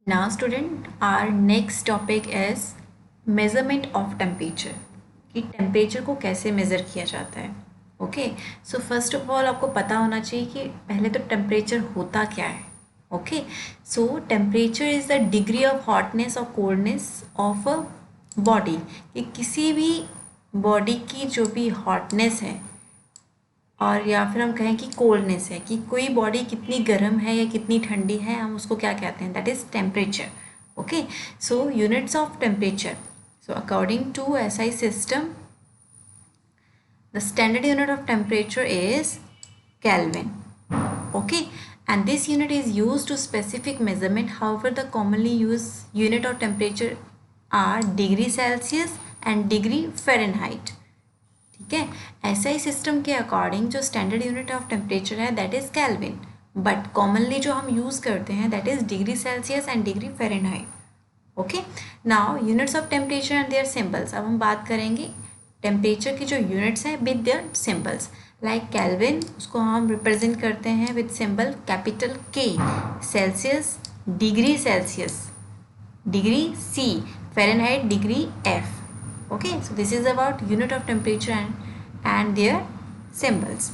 Now student, our next topic is measurement of temperature कि temperature को कैसे measure किया जाता है. Okay, so first of all आपको पता होना चाहिए कि पहले तो टेम्परेचर होता क्या है. Okay, so temperature is the degree of hotness और कोल्डनेस ऑफ अ बॉडी. कि किसी भी बॉडी की जो भी हॉटनेस है और या फिर हम कहें कि कोल्डनेस है, कि कोई बॉडी कितनी गर्म है या कितनी ठंडी है, हम उसको क्या कहते हैं, that is temperature. Okay, so units of temperature. So according to SI system the standard unit of temperature is Kelvin. Okay, and this unit is used to specific measurement. However, the commonly used unit of temperature are degree Celsius and degree Fahrenheit. ठीक है, SI system के according जो standard unit of temperature है that is Kelvin, but commonly जो हम use करते हैं that is degree Celsius and degree Fahrenheit. Okay, now units of temperature and their symbols. अब हम बात करेंगे टेम्परेचर की जो यूनिट्स हैं with their symbols. Like Kelvin, उसको हम रिप्रेजेंट करते हैं with symbol capital K. Celsius degree Celsius, degree C. Fahrenheit degree F. Okay, so this is about unit of temperature and their symbols.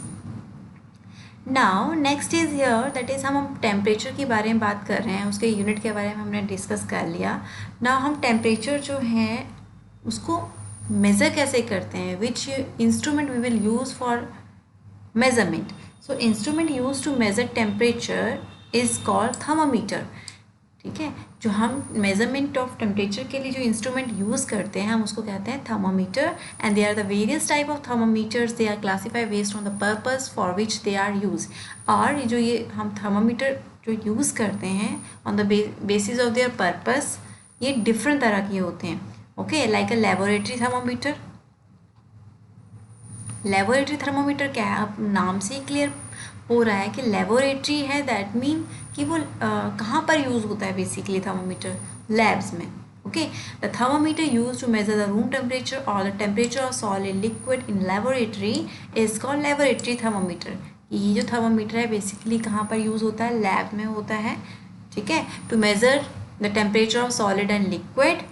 Now next is here, that is हम temperature के बारे में बात कर रहे हैं, उसके यूनिट के बारे में हमने डिस्कस कर लिया. Now हम टेम्परेचर जो है उसको मेज़र कैसे करते हैं, which instrument we will use for measurement. So instrument use to measure temperature is called thermometer. ठीक है, जो हम मेजरमेंट ऑफ टेम्परेचर के लिए जो इंस्ट्रूमेंट यूज़ करते हैं हम उसको कहते हैं thermometer. And they are the various type of thermometers. They are classify based on the purpose for which they are use. और ये हम थर्मामीटर जो यूज़ करते हैं on the basis of their purpose, ये डिफरेंट तरह के होते हैं. Okay, like a laboratory thermometer. Laboratory thermometer क्या है, अब नाम से ही क्लियर हो रहा है कि लेबोरेटरी है. दैट मीन कि वो कहाँ पर यूज़ होता है बेसिकली थर्मामीटर, लैब्स में. Okay, the thermometer use to measure the room temperature और the temperature of solid liquid in laboratory is called laboratory thermometer. ये जो थर्मामीटर है बेसिकली कहाँ पर यूज़ होता है, लैब में होता है. ठीक है, to measure the temperature of solid and liquid.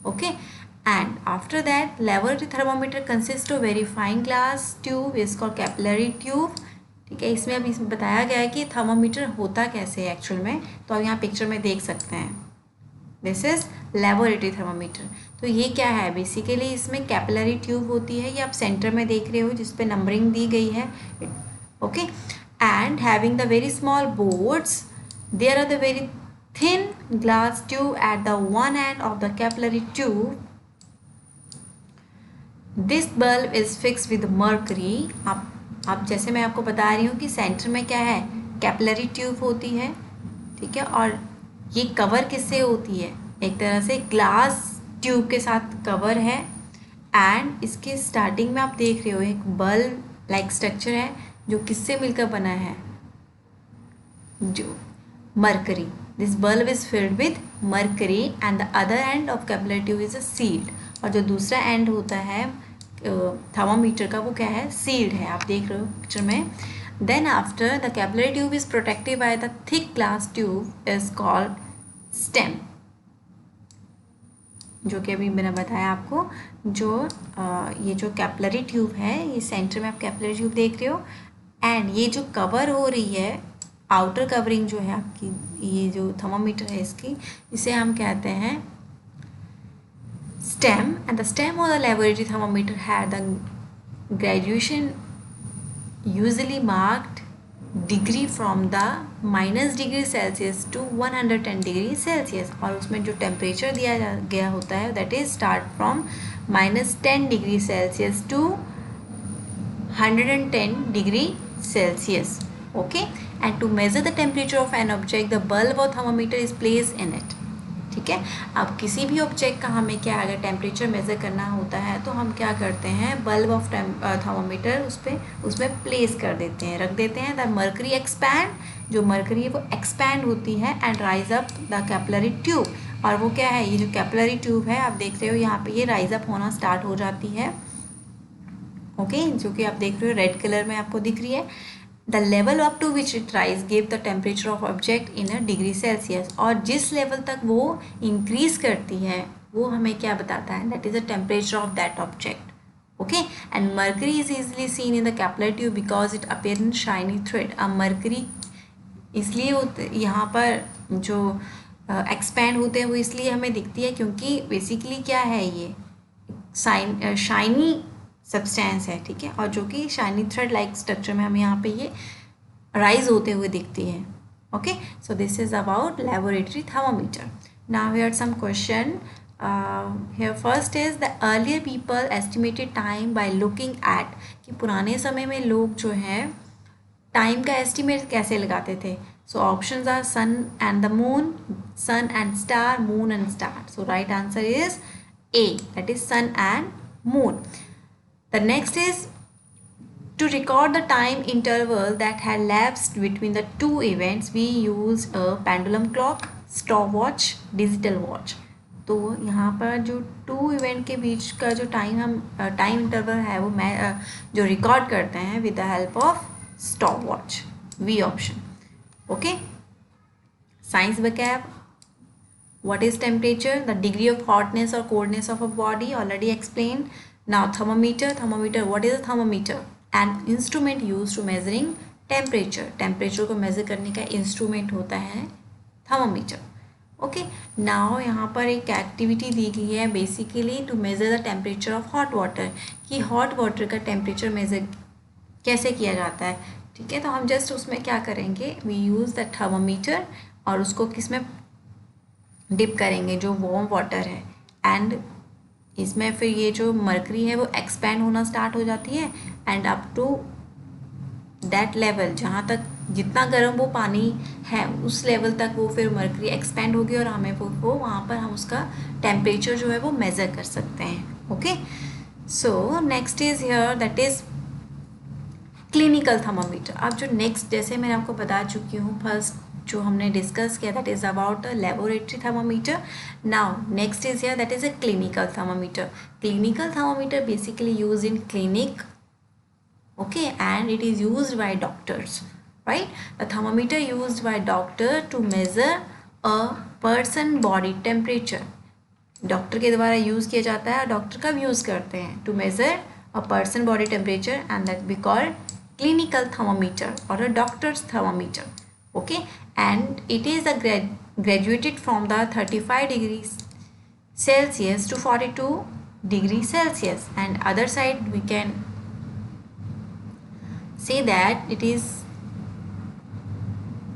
Okay, and after that laboratory thermometer consists of very fine glass tube is called capillary tube. ठीक है, इसमें अभी इसमें बताया गया है कि थर्मोमीटर होता कैसे है एक्चुअल में, तो आप यहाँ पिक्चर में देख सकते हैं. This is laboratory thermometer. तो ये क्या है बेसिकली, इसमें कैपिलरी ट्यूब होती है, ये आप सेंटर में देख रहे हो जिस पे नंबरिंग दी गई है. Okay, and having the very small boards, there are the very thin glass tube at the one end of the capillary tube. This bulb is fix with mercury. आप जैसे मैं आपको बता रही हूँ कि सेंटर में क्या है, कैपिलरी ट्यूब होती है. ठीक है, और ये कवर किससे होती है, एक तरह से ग्लास ट्यूब के साथ कवर है. एंड इसके स्टार्टिंग में आप देख रहे हो एक बल्ब लाइक स्ट्रक्चर है जो किससे मिलकर बना है, जो mercury. This bulb is filled with mercury and the other end of capillary tube is a sealed. और जो दूसरा एंड होता है थर्मामीटर का वो क्या है, सील्ड है, आप देख रहे हो पिक्चर में. Then after the capillary tube is protected by the thick glass tube is called stem. जो कि अभी मैंने बताया आपको, जो ये जो कैपिलरी ट्यूब है, ये सेंटर में आप कैपिलरी ट्यूब देख रहे हो. एंड ये जो कवर हो रही है, आउटर कवरिंग जो है आपकी, ये जो थर्मामीटर है इसकी, इसे हम कहते हैं stem. And the stem of the laboratory thermometer had the graduation usually marked degree from the minus degree Celsius to 110 degree Celsius. और उसमें जो टेम्परेचर दिया गया होता है that is start from -10 degree Celsius to 110 degree Celsius. Okay, and to measure the temperature of an object the bulb और thermometer is place in it. ठीक है, अब किसी भी ऑब्जेक्ट का हमें क्या, अगर टेम्परेचर मेज़र करना होता है तो हम क्या करते हैं, बल्ब ऑफ थर्मामीटर उसमें प्लेस कर देते हैं, रख देते हैं. द मर्करी एक्सपैंड, जो मर्करी है वो एक्सपैंड होती है and rise up the capillary tube. और वो क्या है, ये जो कैपिलरी ट्यूब है आप देख रहे हो यहाँ पे, ये राइज अप होना स्टार्ट हो जाती है. ओके, जो कि आप देख रहे हो रेड कलर में आपको दिख रही है. The level up to which it rise give the temperature of object in a degree Celsius, और जिस लेवल तक वो इंक्रीज करती है वो हमें क्या बताता है, that is the temperature of that object. Okay, and mercury is easily seen in the capillary tube because it appears in shiny thread. अब mercury इसलिए यहाँ पर जो एक्सपैंड होते हैं वो इसलिए हमें दिखती है क्योंकि बेसिकली क्या है, ये शाइनी सब्सटेंस है, ठीक है, और जो कि शाइनी थ्रेड लाइक स्ट्रक्चर में हमें यहाँ पे ये राइज होते हुए दिखती है. Okay, so this is about laboratory thermometer. Now here some question. Here first is the earlier people estimated time by looking at, कि पुराने समय में लोग जो है टाइम का एस्टिमेट कैसे लगाते थे. So options are sun and the moon, sun and star, moon and star. So right answer is A, that is sun and moon. The next is to record the time interval that had lapsed between the two events we used a pendulum clock, stopwatch, digital watch. तो यहाँ पर जो to event के बीच का जो time interval है वो जो रिकॉर्ड करते हैं with the help of stop watch, we option. Okay, science vocab. What is temperature? The degree of hotness और coldness of a body, already explain. Now thermometer. Thermometer, what is a thermometer? An instrument use to measuring temperature. Temperature को measure करने का instrument होता है thermometer. Okay, now यहाँ पर एक activity दी गई है basically to measure the temperature of hot water, कि हॉट वाटर का टेम्परेचर मेज़र कैसे किया जाता है. ठीक है, तो हम जस्ट उसमें क्या करेंगे, वी यूज़ द थर्मोमीटर और उसको किस में डिप करेंगे, जो वार्म वाटर है, एंड इसमें फिर ये जो मर्करी है वो एक्सपैंड होना स्टार्ट हो जाती है and up to that level, जहाँ तक जितना गर्म वो पानी है उस लेवल तक वो फिर मर्करी एक्सपैंड होगी और हमें वो वहाँ पर हम उसका टेम्परेचर जो है वो मेज़र कर सकते हैं. Okay, so next is here that is clinical thermometer. अब जो नेक्स्ट, जैसे मैंने आपको बता चुकी हूँ, फर्स्ट जो हमने डिस्कस किया that is about the laboratory thermometer. Now next is here that is a clinical thermometer. Clinical thermometer basically use in clinic. Okay, and it is used by doctors, right? The thermometer used by doctor to measure a person body temperature. Doctor के द्वारा use किया जाता है, doctor कब use करते हैं, to measure a person body temperature, and that be called clinical thermometer और a doctors thermometer. Okay, and it is a graduated from the 35 degrees Celsius to 42 degrees Celsius, and other side we can say that it is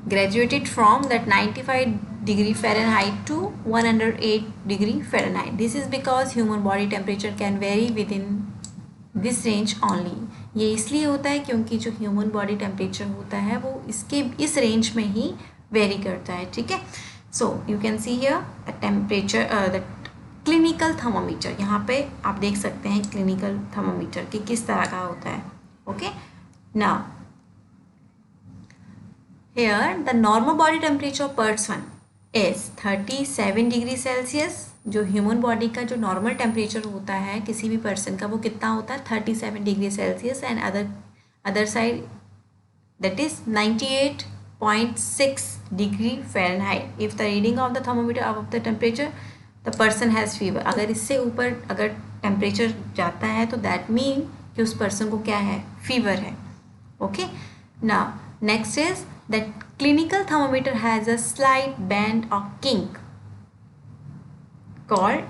graduated from that 95 degree Fahrenheit to 108 degree Fahrenheit. This is because human body temperature can vary within this range only. ये इसलिए होता है क्योंकि जो human body temperature होता है वो इस रेंज में ही वेरी करता है. ठीक है, so you can see here the temperature, the clinical thermometer. यहाँ पे आप देख सकते हैं क्लिनिकल थर्मोमीटर कि किस तरह का होता है. Okay, now here the normal body temperature of person is 37 degree Celsius. जो ह्यूमन बॉडी का जो नॉर्मल टेम्परेचर होता है किसी भी पर्सन का वो कितना होता है, 37 degree Celsius, and other side that is 98.6 degree Fahrenheit. If the reading of the thermometer above the temperature the person has fever. अगर इससे ऊपर अगर टेम्परेचर जाता है तो दैट मीन कि उस पर्सन को क्या है, फीवर है. Okay, now next is that clinical thermometer has a slight band or kink called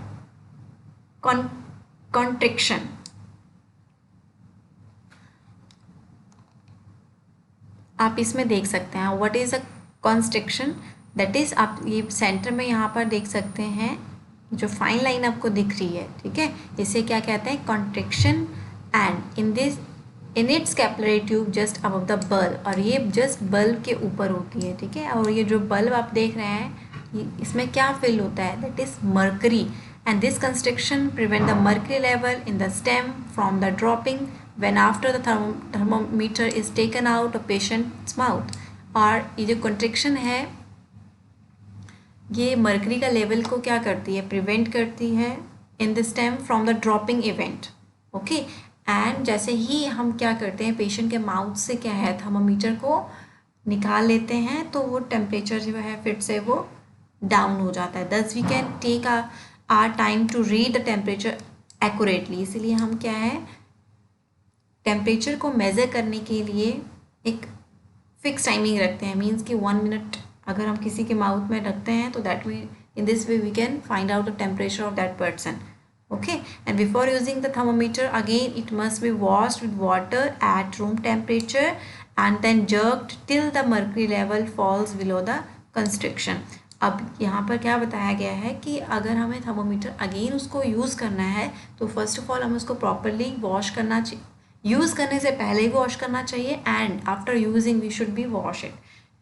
constriction. आप इसमें देख सकते हैं what is a constriction. That is आप ये सेंटर में यहाँ पर देख सकते हैं जो फाइन लाइन आपको दिख रही है. ठीक है, इसे क्या कहते हैं, constriction. And in its capillary tube just above the bulb, और ये जस्ट बल्ब के ऊपर होती है. ठीक है, और ये जो बल्ब आप देख रहे हैं इसमें क्या फिल होता है, that is mercury, and this construction prevent the mercury level in the stem from the dropping when after the thermometer is taken out of patients mouth. और ये जो कंस्ट्रक्शन है ये मर्करी का लेवल को क्या करती है, प्रिवेंट करती है in the stem from the dropping event. Okay, and जैसे ही हम क्या करते हैं, पेशेंट के माउथ से क्या है थर्मामीटर को निकाल लेते हैं, तो वो टेम्परेचर जो है फिर से वो डाउन हो जाता है। Thus we can take our time to read the temperature accurately. इसीलिए हम क्या है, टेम्परेचर को मेज़र करने के लिए एक फिक्स टाइमिंग रखते हैं। मीन्स कि 1 मिनट अगर हम किसी के माउथ में रखते हैं, तो that we in this way we can find out the temperature of that person. Okay, and before using the thermometer, again it must be washed with water at room temperature and then jerked till the mercury level falls below the constriction. अब यहाँ पर क्या बताया गया है कि अगर हमें थर्मोमीटर अगेन उसको यूज़ करना है, तो फर्स्ट ऑफ ऑल हमें उसको प्रॉपरली वॉश करना चाहिए। यूज़ करने से पहले ही वॉश करना चाहिए, and after using we should be wash it.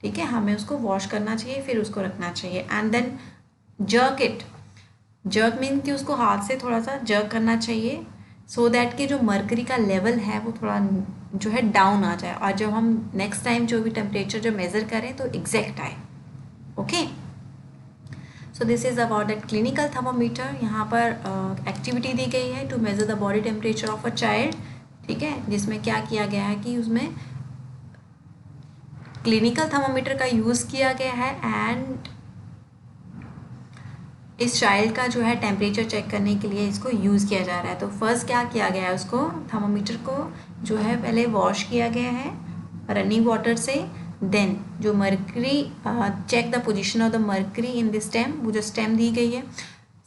ठीक है, हमें उसको वॉश करना चाहिए, फिर उसको रखना चाहिए, and then jerk it. Jerk mean कि उसको हाथ से थोड़ा सा जर्क करना चाहिए, सो दैट कि जो मर्करी का लेवल है वो थोड़ा जो है डाउन आ जाए, और जब हम नेक्स्ट टाइम जो भी टेम्परेचर जो मेज़र करें तो एग्जैक्ट आए। Okay, so this is about that clinical thermometer. यहाँ पर एक्टिविटी दी गई है to measure the body temperature of a child. ठीक है, जिसमें क्या किया गया है कि उसमें क्लिनिकल थर्मोमीटर का यूज़ किया गया है, एंड इस चाइल्ड का जो है टेम्परेचर चेक करने के लिए इसको यूज़ किया जा रहा है। तो फर्स्ट क्या किया गया है, उसको थर्मोमीटर को जो है पहले वॉश किया गया है रनिंग वाटर से। देन जो mercury, check the position of the mercury in this stem. वो जो स्टेम दी गई है,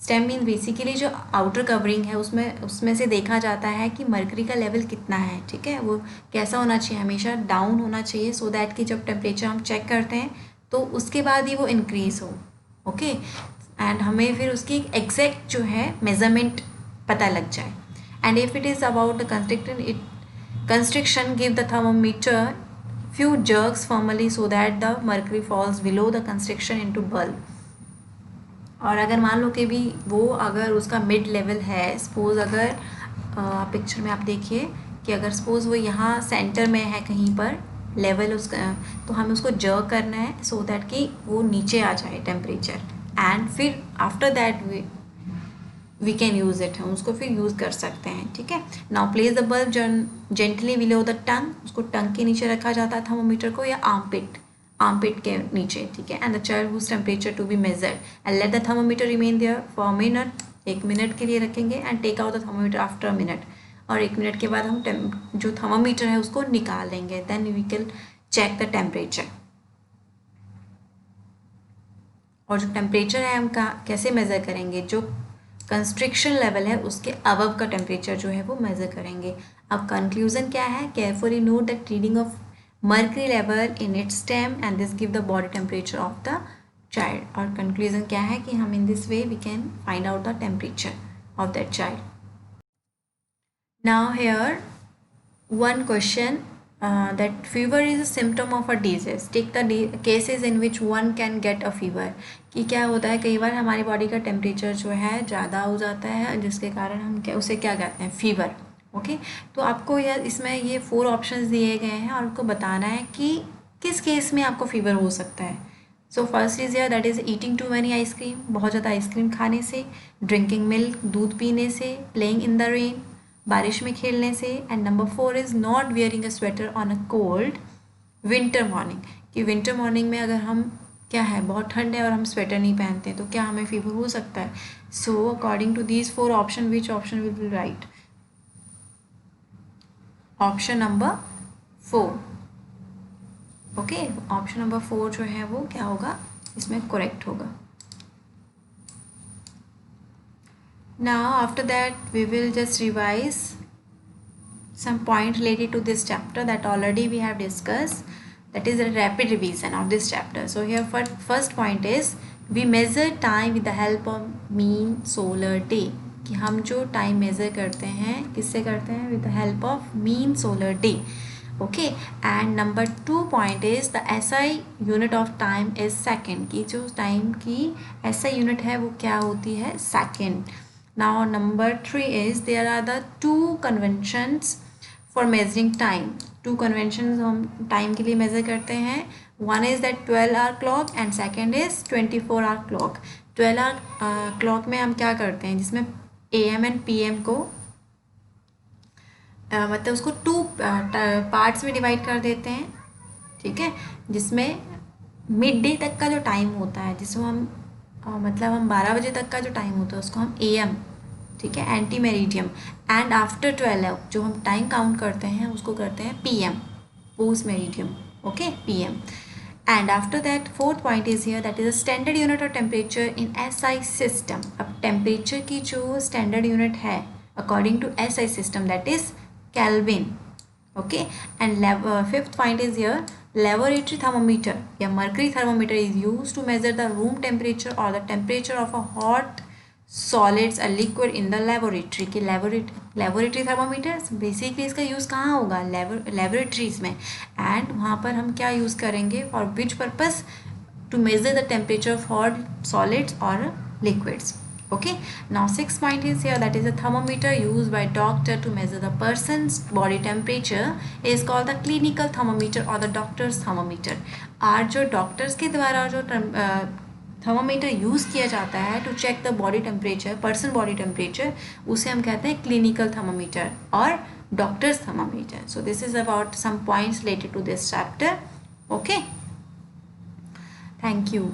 स्टेम मीन बेसिकली जो आउटर कवरिंग है उसमें से देखा जाता है कि मर्करी का लेवल कितना है। ठीक है, वो कैसा होना चाहिए, हमेशा डाउन होना चाहिए, सो दैट कि जब टेम्परेचर हम चेक करते हैं तो उसके बाद ही वो इंक्रीज़ हो। ओके, एंड हमें फिर उसकी एग्जैक्ट जो है मेजरमेंट पता लग जाए। And if it is about the constriction give the thermometer few jerks firmly so that the mercury falls below the constriction into bulb. और अगर मान लो कि भी वो अगर उसका मिड लेवल है, सपोज अगर पिक्चर में आप देखिए कि अगर सपोज वो यहाँ सेंटर में है कहीं पर लेवल उसका, तो हमें उसको जर्क करना है सो दैट कि वो नीचे आ जाए टेम्परेचर, एंड फिर after that we can use it, हम उसको फिर यूज़ कर सकते हैं। ठीक है, now place the bulb gently below the tongue. उसको टंग के नीचे रखा जाता है थर्मोमीटर को, या आर्मपिट के नीचे। ठीक है, and the child whose temperature to be measured, and let the thermometer remain there for minute. 1 minute के लिए रखेंगे, and take out the thermometer after minute. और 1 मिनट के बाद हम जो थर्मोमीटर है उसको निकाल लेंगे, then we can check the temperature. और जो टेम्परेचर है हम कैसे मेज़र करेंगे, जो कंस्ट्रिक्शन लेवल है उसके अबव का टेम्परेचर जो है वो मेज़र करेंगे। अब कंक्लूजन क्या है, carefully note that reading of mercury level in its stem and this give the body temperature of the child. और कंक्लूजन क्या है कि हम in this way we can find out the temperature of that child. Now here one question, that fever is a symptom of a disease. Take the cases in which one can get a fever. कि क्या होता है, कई बार हमारी body का temperature जो है ज़्यादा हो जाता है, जिसके कारण हम उसे क्या कहते हैं, फीवर। ओके, तो आपको यह इसमें ये 4 ऑप्शंस दिए गए हैं, और आपको बताना है कि किस केस में आपको फीवर हो सकता है। सो फर्स्ट इज़ यार that is eating too many ice cream, बहुत ज़्यादा आइसक्रीम खाने से, ड्रिंकिंग मिल्क, दूध पीने से, प्लेइंग इन द रेन, बारिश में खेलने से, and number 4 is not wearing a sweater on a cold winter morning. कि विंटर मॉर्निंग में अगर हम क्या है, बहुत ठंड है और हम स्वेटर नहीं पहनते तो क्या हमें फीवर हो सकता है। So according to these 4 option, which option will be right? Option number 4। Okay, option number 4 जो है वो क्या होगा, इसमें करेक्ट होगा। Now after that we will just revise some point related to this chapter that already we have discussed, that is a rapid revision of this chapter. So here first point is we measure time with the help of mean solar day. कि हम जो time measure करते हैं किससे करते हैं, with the help of mean solar day. Okay, and number 2 point is the SI unit of time is second. कि जो टाइम की SI यूनिट है वो क्या होती है, second. Now number 3 is there are the 2 conventions for measuring time. 2 conventions हम time के लिए मेज़र करते हैं। One is that 12-hour clock and second is 24-hour clock. 12-hour clock में हम क्या करते हैं, जिसमें AM and PM को मतलब उसको टू पार्ट्स में डिवाइड कर देते हैं, ठीक है, जिसमें मिड डे तक का जो टाइम होता है, जिसको हम मतलब हम 12 बजे तक का जो टाइम होता है उसको हम AM, ठीक है, एंटी मेरिडियम। एंड आफ्टर 12 जो हम टाइम काउंट करते हैं उसको करते हैं PM, post meridiem, okay, PM। And after that fourth point is here, that is a standard unit of temperature in SI system. अब टेम्परेचर की जो स्टैंडर्ड यूनिट है according to SI system, that is Kelvin, okay, and fifth point is here, laboratory thermometer या mercury thermometer is used to measure the room temperature or the temperature of a hot solids a liquid in the laboratory। कि laboratory thermometer basically इसका use कहाँ होगा, laboratories में, and वहाँ पर हम क्या यूज़ करेंगे, for which purpose, to measure the temperature of hot solids or liquids। Okay, now sixth point is here, that is a thermometer used by doctor to measure the person's body temperature is called the clinical thermometer or the doctor's thermometer। और जो doctors के द्वारा जो thermometer use किया जाता है to check the body temperature, person body temperature, उसे हम कहते हैं क्लिनिकल थर्मोमीटर और doctors thermometer. So this is about some points related to this chapter. Okay, thank you.